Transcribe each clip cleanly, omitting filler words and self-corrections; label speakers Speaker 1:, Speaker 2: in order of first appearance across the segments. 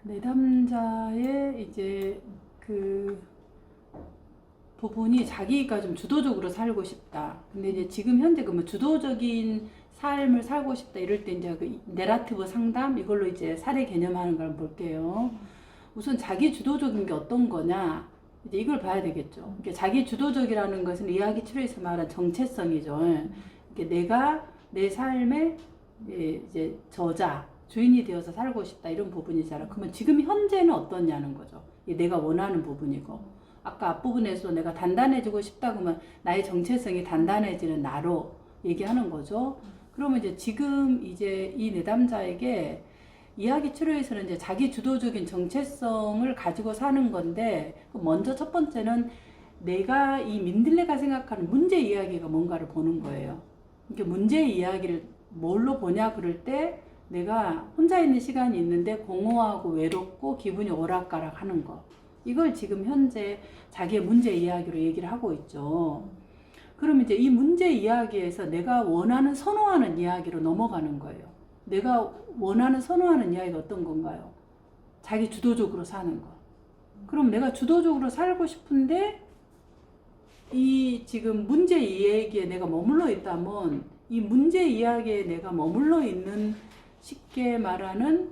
Speaker 1: 내담자의 이제 그 부분이 자기가 좀 주도적으로 살고 싶다. 근데 이제 지금 현재 그 뭐 주도적인 삶을 살고 싶다 이럴 때 이제 그 내러티브 상담 이걸로 이제 사례 개념하는 걸 볼게요. 우선 자기 주도적인 게 어떤 거냐 이제 이걸 봐야 되겠죠. 그러니까 자기 주도적이라는 것은 이야기 치료에서 말한 정체성이죠. 이렇게 내가 내 삶의 이제 저자 주인이 되어서 살고 싶다 이런 부분이잖아. 그러면 지금 현재는 어떠냐는 거죠. 이게 내가 원하는 부분이고. 아까 앞부분에서 내가 단단해지고 싶다 그러면 나의 정체성이 단단해지는 나로 얘기하는 거죠. 그러면 이제 지금 이제 이 내담자에게 이야기 치료에서는 이제 자기 주도적인 정체성을 가지고 사는 건데 먼저 첫 번째는 내가 이 민들레가 생각하는 문제 이야기가 뭔가를 보는 거예요. 이게 문제 이야기를 뭘로 보냐 그럴 때 내가 혼자 있는 시간이 있는데 공허하고 외롭고 기분이 오락가락 하는 거. 이걸 지금 현재 자기의 문제 이야기로 얘기를 하고 있죠. 그럼 이제 이 문제 이야기에서 내가 원하는 선호하는 이야기로 넘어가는 거예요. 내가 원하는 선호하는 이야기가 어떤 건가요? 자기 주도적으로 사는 거. 그럼 내가 주도적으로 살고 싶은데 이 지금 문제 이야기에 내가 머물러 있다면 이 문제 이야기에 내가 머물러 있는 쉽게 말하는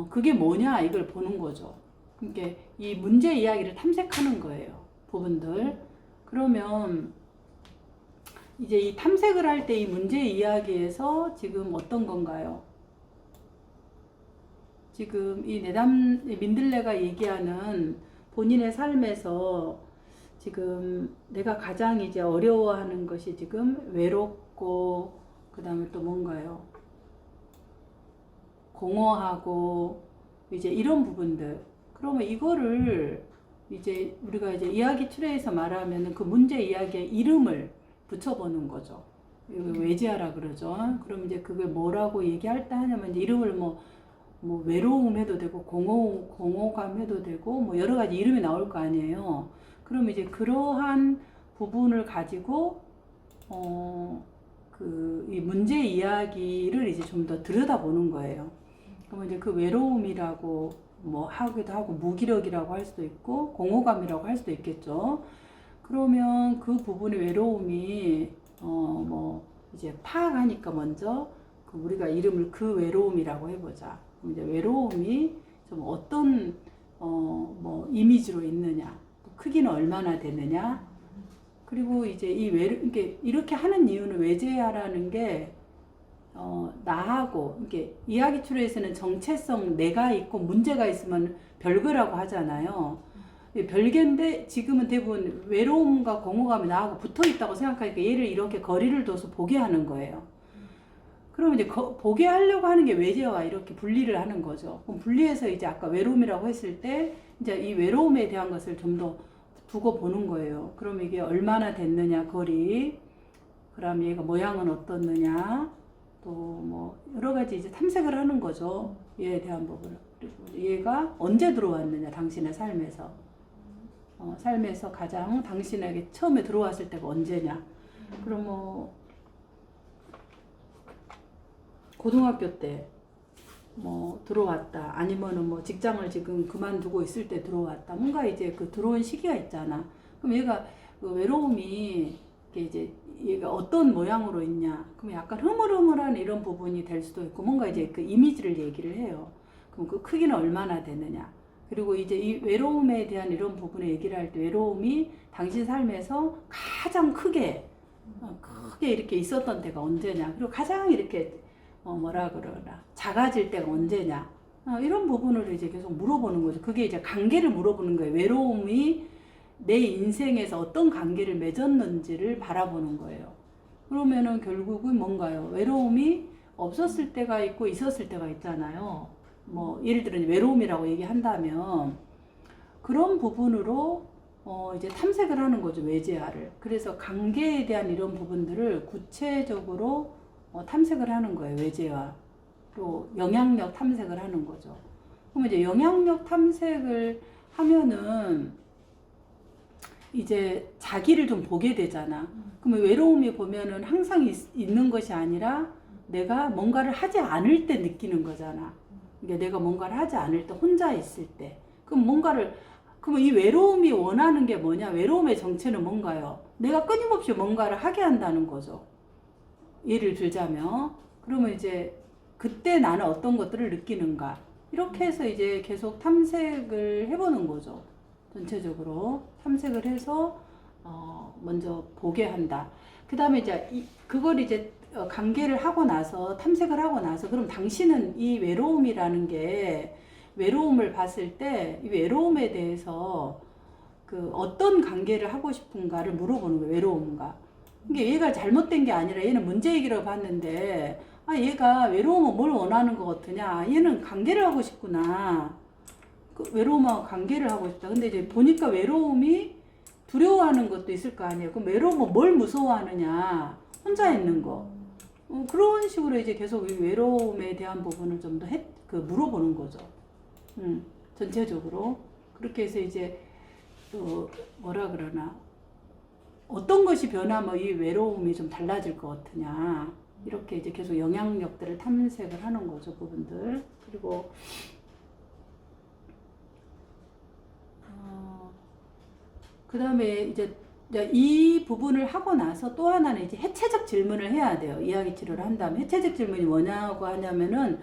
Speaker 1: 그게 뭐냐 이걸 보는 거죠. 그러니까 이 문제 이야기를 탐색하는 거예요. 부분들. 그러면 이제 이 탐색을 할 때 이 문제 이야기에서 지금 어떤 건가요? 지금 이 민들레가 얘기하는 본인의 삶에서 지금 내가 가장 이제 어려워하는 것이 지금 외롭고 그 다음에 또 뭔가요? 공허하고 이제 이런 부분들. 그러면 이거를 이제 우리가 이제 이야기 추레에서 말하면 그 문제 이야기의 이름을 붙여보는 거죠. 이거 외지하라 그러죠. 그럼 이제 그걸 뭐라고 얘기할 때 하냐면 이제 이름을 뭐 외로움 해도 되고 공허감 해도 되고 뭐 여러 가지 이름이 나올 거 아니에요. 그럼 이제 그러한 부분을 가지고 이 문제 이야기를 이제 좀 더 들여다보는 거예요. 그러면 이제 그 외로움이라고 뭐 하기도 하고 무기력이라고 할 수도 있고 공허감이라고 할 수도 있겠죠. 그러면 그 부분의 외로움이 뭐 이제 파악하니까 먼저 우리가 이름을 그 외로움이라고 해보자. 그럼 이제 외로움이 좀 어떤 뭐 이미지로 있느냐, 크기는 얼마나 되느냐. 그리고 이제 이렇게 하는 이유는 외제하라는 게 나하고 이게 이야기 추리에서는 정체성 내가 있고 문제가 있으면 별거라고 하잖아요. 별개인데 지금은 대부분 외로움과 공허감이 나하고 붙어 있다고 생각하니까 얘를 이렇게 거리를 둬서 보게 하는 거예요. 그럼 이제 보게 하려고 하는 게 외제와 이렇게 분리를 하는 거죠. 그럼 분리해서 이제 아까 외로움이라고 했을 때 이제 이 외로움에 대한 것을 좀 더 두고 보는 거예요. 그럼 이게 얼마나 됐느냐 거리, 그다음 얘가 모양은 어떻느냐, 또 뭐 여러 가지 이제 탐색을 하는 거죠. 얘에 대한 부분을. 그리고 얘가 언제 들어왔느냐 당신의 삶에서. 삶에서 가장 당신에게 처음에 들어왔을 때가 언제냐. 그럼 뭐 고등학교 때 뭐 들어왔다, 아니면은 뭐 직장을 지금 그만두고 있을 때 들어왔다, 뭔가 이제 그 들어온 시기가 있잖아. 그럼 얘가 그 외로움이 이제 얘가 어떤 모양으로 있냐, 그럼 약간 흐물흐물한 이런 부분이 될 수도 있고, 뭔가 이제 그 이미지를 얘기를 해요. 그럼 그 크기는 얼마나 되느냐. 그리고 이제 이 외로움에 대한 이런 부분을 얘기를 할 때 외로움이 당신 삶에서 가장 크게 이렇게 있었던 때가 언제냐, 그리고 가장 이렇게 뭐라 그러나 작아질 때가 언제냐, 이런 부분을 이제 계속 물어보는 거죠. 그게 이제 관계를 물어보는 거예요. 외로움이 내 인생에서 어떤 관계를 맺었는지를 바라보는 거예요. 그러면은 결국은 뭔가요? 외로움이 없었을 때가 있고 있었을 때가 있잖아요. 뭐 예를 들어 외로움이라고 얘기한다면 그런 부분으로 이제 탐색을 하는 거죠. 외제화를. 그래서 관계에 대한 이런 부분들을 구체적으로 탐색을 하는 거예요. 외제화. 또 영향력 탐색을 하는 거죠. 그럼 이제 영향력 탐색을 하면은 이제 자기를 좀 보게 되잖아. 그러면 외로움이 보면은 항상 있는 것이 아니라 내가 뭔가를 하지 않을 때 느끼는 거잖아. 이게 내가 뭔가를 하지 않을 때, 혼자 있을 때. 그럼 이 외로움이 원하는 게 뭐냐? 외로움의 정체는 뭔가요? 내가 끊임없이 뭔가를 하게 한다는 거죠. 예를 들자면, 그러면 이제 그때 나는 어떤 것들을 느끼는가? 이렇게 해서 이제 계속 탐색을 해보는 거죠. 전체적으로 탐색을 해서 먼저 보게 한다. 그 다음에 이제 그걸 이제 관계를 하고 나서, 탐색을 하고 나서, 그럼 당신은 이 외로움이라는 게, 외로움을 봤을 때 이 외로움에 대해서 그 어떤 관계를 하고 싶은가를 물어보는 거예요. 외로움과. 이게 얘가 잘못된 게 아니라 얘는 문제이기로 봤는데, 얘가 외로움은 뭘 원하는 것 같으냐? 얘는 관계를 하고 싶구나. 그 외로움하고 관계를 하고 싶다. 근데 이제 보니까 외로움이 두려워하는 것도 있을 거 아니에요. 그럼 외로움은 뭘 무서워하느냐? 혼자 있는 거. 그런 식으로 이제 계속 이 외로움에 대한 부분을 좀 더 물어보는 거죠. 전체적으로. 그렇게 해서 이제 또 뭐라 그러나, 어떤 것이 변하면 이 외로움이 좀 달라질 것 같으냐. 이렇게 이제 계속 영향력들을 탐색을 하는 거죠, 부분들. 그리고 그 다음에 이제 이 부분을 하고 나서 또 하나는 이제 해체적 질문을 해야 돼요. 이야기 치료를 한다면. 해체적 질문이 뭐냐고 하냐면은,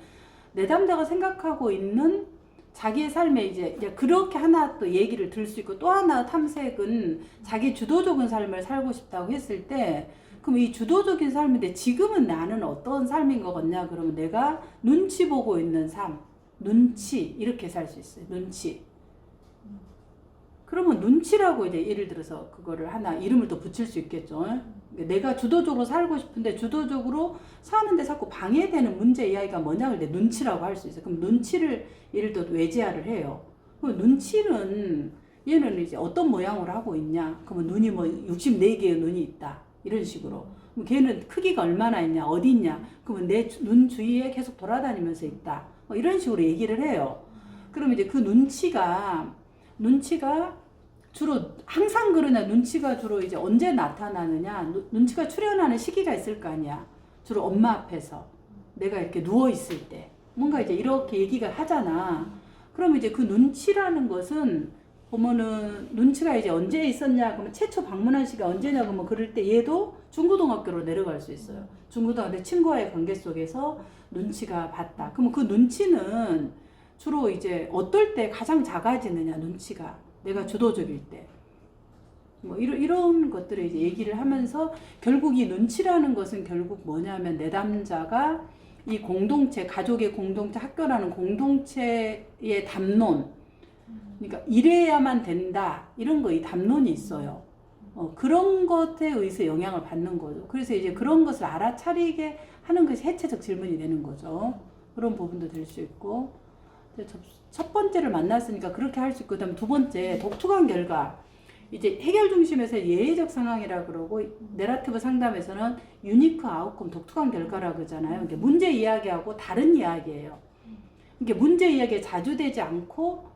Speaker 1: 내담자가 생각하고 있는 자기의 삶에 이제 그렇게 하나 또 얘기를 들을 수 있고, 또 하나 탐색은 자기 주도적인 삶을 살고 싶다고 했을 때, 그럼 이 주도적인 삶인데 지금은 나는 어떤 삶인 것 같냐? 그러면 내가 눈치 보고 있는 삶, 눈치, 이렇게 살 수 있어요. 눈치. 그러면 눈치라고 이제 예를 들어서 그거를 하나 이름을 또 붙일 수 있겠죠. 내가 주도적으로 살고 싶은데 주도적으로 사는데 자꾸 방해되는 문제 이야기가 뭐냐? 근데 눈치라고 할 수 있어요. 그럼 눈치를 예를 들어 외제화를 해요. 그럼 눈치는 얘는 이제 어떤 모양으로 하고 있냐? 그러면 눈이 뭐 64개의 눈이 있다. 이런 식으로. 그럼 걔는 크기가 얼마나 있냐? 어디 있냐? 그러면 내 눈 주위에 계속 돌아다니면서 있다. 이런 식으로 얘기를 해요. 그럼 이제 그 눈치가 주로 항상 그러냐? 눈치가 주로 이제 언제 나타나느냐? 눈치가 출현하는 시기가 있을 거 아니야. 주로 엄마 앞에서 내가 이렇게 누워 있을 때 뭔가 이제 이렇게 얘기가 하잖아. 그럼 이제 그 눈치라는 것은 보면은, 눈치가 이제 언제 있었냐? 그러면 최초 방문한 시기가 언제냐? 그러면 그럴 때 얘도 중고등학교로 내려갈 수 있어요. 중고등학교 친구와의 관계 속에서 눈치가 봤다. 그러면 그 눈치는 주로 이제 어떨 때 가장 작아지느냐? 눈치가 내가 주도적일 때. 뭐 이런 것들을 이제 얘기를 하면서, 결국 이 눈치라는 것은 결국 뭐냐면, 내담자가 이 공동체, 가족의 공동체, 학교라는 공동체의 담론, 그러니까 이래야만 된다, 이런 거, 이 담론이 있어요. 그런 것에 의해서 영향을 받는 거죠. 그래서 이제 그런 것을 알아차리게 하는 것이 해체적 질문이 되는 거죠. 그런 부분도 될 수 있고. 첫 번째를 만났으니까 그렇게 할 수 있고, 그다음 두 번째, 독특한 결과. 이제 해결 중심에서 예외적 상황이라 그러고, 내러티브 상담에서는 유니크 아웃컴, 독특한 결과라고 그러잖아요. 이게 문제 이야기하고 다른 이야기예요. 이게 문제 이야기에 자주 되지 않고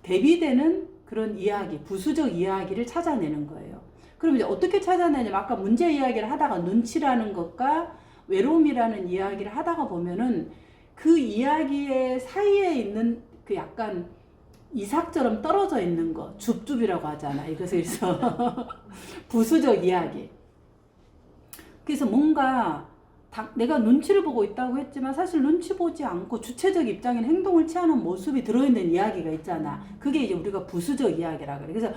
Speaker 1: 대비되는 그런 이야기, 부수적 이야기를 찾아내는 거예요. 그럼 이제 어떻게 찾아내냐면, 아까 문제 이야기를 하다가 눈치라는 것과 외로움이라는 이야기를 하다가 보면은 그 이야기의 사이에 있는 그 약간 이삭처럼 떨어져 있는 거, 줍줍이라고 하잖아. 이것에서 부수적 이야기. 그래서 뭔가 내가 눈치를 보고 있다고 했지만 사실 눈치 보지 않고 주체적 입장인 행동을 취하는 모습이 들어있는 이야기가 있잖아. 그게 이제 우리가 부수적 이야기라 그래. 그래서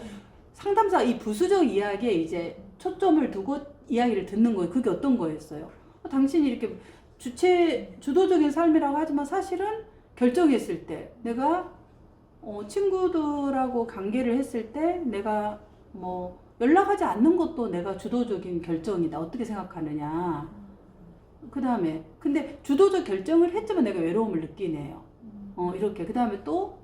Speaker 1: 상담사가 이 부수적 이야기에 이제 초점을 두고 이야기를 듣는 거예요. 그게 어떤 거였어요? 당신이 이렇게 주도적인 삶이라고 하지만 사실은 결정했을 때, 내가 친구들하고 관계를 했을 때 내가 뭐 연락하지 않는 것도 내가 주도적인 결정이다. 어떻게 생각하느냐. 그 다음에 근데 주도적 결정을 했지만 내가 외로움을 느끼네요. 이렇게. 그 다음에 또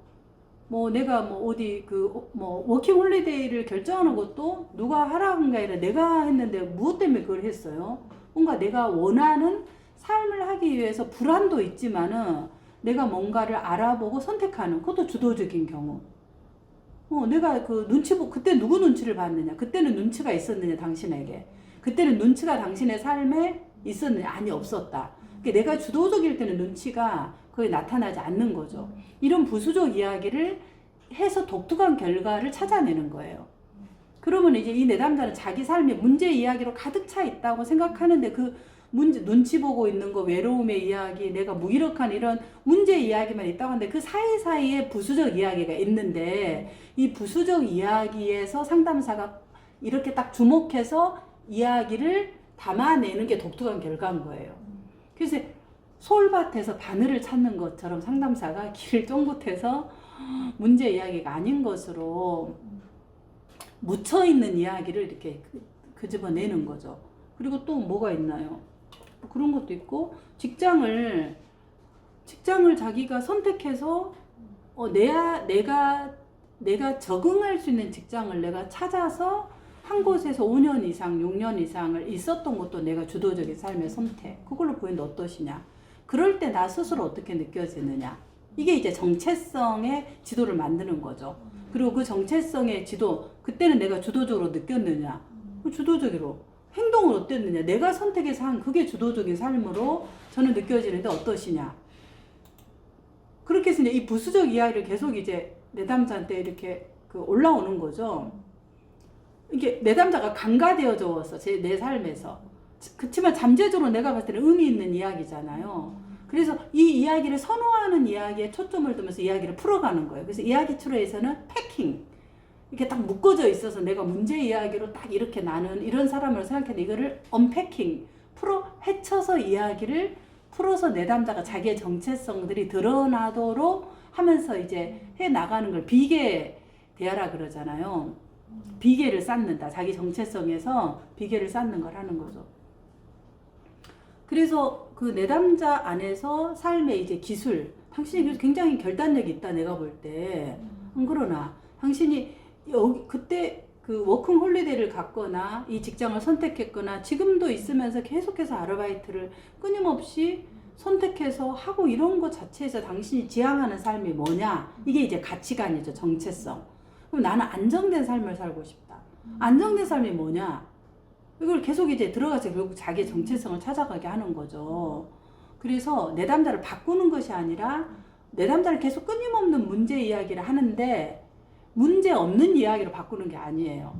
Speaker 1: 뭐 내가 뭐 어디 뭐 워킹 홀리데이를 결정하는 것도 누가 하라는 게 아니라 내가 했는데 무엇 때문에 그걸 했어요? 뭔가 내가 원하는 삶을 하기 위해서 불안도 있지만은 내가 뭔가를 알아보고 선택하는, 그것도 주도적인 경우. 내가 그 눈치 보고, 그때 누구 눈치를 봤느냐? 그때는 눈치가 있었느냐, 당신에게? 그때는 눈치가 당신의 삶에 있었느냐? 아니, 없었다. 그러니까 내가 주도적일 때는 눈치가 거의 나타나지 않는 거죠. 이런 부수적 이야기를 해서 독특한 결과를 찾아내는 거예요. 그러면 이제 이 내담자는 자기 삶의 문제 이야기로 가득 차 있다고 생각하는데 그 문제, 눈치 보고 있는 거, 외로움의 이야기, 내가 무기력한 이런 문제 이야기만 있다고 하는데 그 사이사이에 부수적 이야기가 있는데 이 부수적 이야기에서 상담사가 이렇게 딱 주목해서 이야기를 담아내는 게 독특한 결과인 거예요. 그래서 솔밭에서 바늘을 찾는 것처럼 상담사가 길을 쫑긋해서 문제 이야기가 아닌 것으로 묻혀있는 이야기를 이렇게 끄집어내는 거죠. 그리고 또 뭐가 있나요? 그런 것도 있고, 직장을 자기가 선택해서 내가 적응할 수 있는 직장을 내가 찾아서 한 곳에서 5년 이상, 6년 이상을 있었던 것도 내가 주도적인 삶의 선택. 그걸로 보이는데 어떠시냐? 그럴 때 나 스스로 어떻게 느껴지느냐? 이게 이제 정체성의 지도를 만드는 거죠. 그리고 그 정체성의 지도, 그때는 내가 주도적으로 느꼈느냐? 주도적으로. 행동은 어땠느냐? 내가 선택해서 한 그게 주도적인 삶으로 저는 느껴지는데 어떠시냐? 그렇게 해서 이제 이 부수적 이야기를 계속 이제 내담자한테 이렇게 올라오는 거죠. 이게 내담자가 간과되어져서 내 삶에서. 그렇지만 잠재적으로 내가 봤을 때는 의미 있는 이야기잖아요. 그래서 이 이야기를 선호하는 이야기에 초점을 두면서 이야기를 풀어가는 거예요. 그래서 이야기 추로에서는 패킹. 이렇게 딱 묶어져 있어서 내가 문제 이야기로 딱 이렇게 나는 이런 사람을 생각했는데 이거를 언패킹, 헤쳐서 이야기를 풀어서 내담자가 자기의 정체성들이 드러나도록 하면서 이제 해 나가는 걸 비계 대화라 그러잖아요. 비계를 쌓는다. 자기 정체성에서 비계를 쌓는 걸 하는 거죠. 그래서 그 내담자 안에서 삶의 이제 기술, 당신이 굉장히 결단력이 있다, 내가 볼 때. 그러나 당신이 그때 그 워킹 홀리데이를 갖거나 이 직장을 선택했거나 지금도 있으면서 계속해서 아르바이트를 끊임없이 선택해서 하고 이런 것 자체에서 당신이 지향하는 삶이 뭐냐? 이게 이제 가치관이죠, 정체성. 그럼 나는 안정된 삶을 살고 싶다. 안정된 삶이 뭐냐? 이걸 계속 이제 들어가서 결국 자기의 정체성을 찾아가게 하는 거죠. 그래서 내담자를 바꾸는 것이 아니라 내담자를 계속 끊임없는 문제 이야기를 하는데 문제 없는 이야기로 바꾸는 게 아니에요.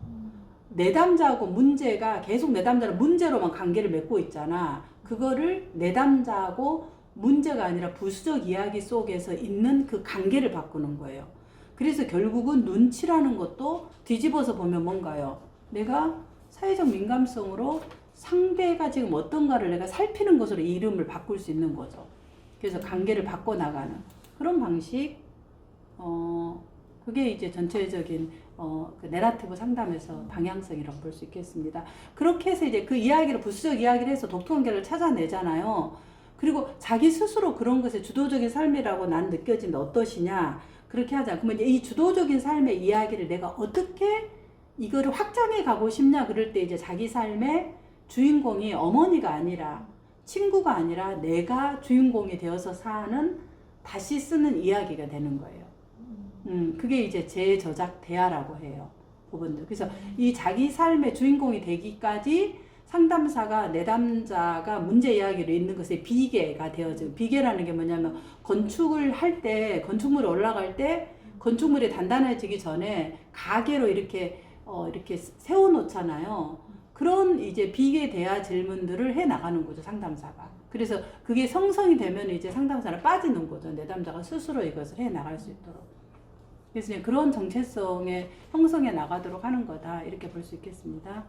Speaker 1: 내담자하고 문제가 계속 내담자는 문제로만 관계를 맺고 있잖아. 그거를 내담자하고 문제가 아니라 부수적 이야기 속에서 있는 그 관계를 바꾸는 거예요. 그래서 결국은 눈치라는 것도 뒤집어서 보면 뭔가요? 내가 사회적 민감성으로 상대가 지금 어떤가를 내가 살피는 것으로 이 이름을 바꿀 수 있는 거죠. 그래서 관계를 바꿔나가는 그런 방식, 그게 이제 전체적인 그 내러티브 상담에서 방향성이라고 볼 수 있겠습니다. 그렇게 해서 이제 그 이야기를 부수적 이야기를 해서 독특한 결을 찾아내잖아요. 그리고 자기 스스로 그런 것의 주도적인 삶이라고 난 느껴진다. 어떠시냐? 그렇게 하자. 그러면 이제 이 주도적인 삶의 이야기를 내가 어떻게 이거를 확장해 가고 싶냐? 그럴 때 이제 자기 삶의 주인공이 어머니가 아니라 친구가 아니라 내가 주인공이 되어서 사는 다시 쓰는 이야기가 되는 거예요. 그게 이제 재저작 대화라고 해요. 부분들. 그래서 이 자기 삶의 주인공이 되기까지 상담사가 내담자가 문제 이야기로 있는 것에 비계가 되어져. 비계라는 게 뭐냐면 건축을 할 때, 건축물이 올라갈 때 건축물이 단단해지기 전에 가계로 이렇게 세워놓잖아요. 그런 이제 비계 대화 질문들을 해 나가는 거죠, 상담사가. 그래서 그게 성성이 되면 이제 상담사는 빠지는 거죠. 내담자가 스스로 이것을 해 나갈 수 있도록. 그래서 그런 정체성의 형성해 나가도록 하는 거다. 이렇게 볼 수 있겠습니다.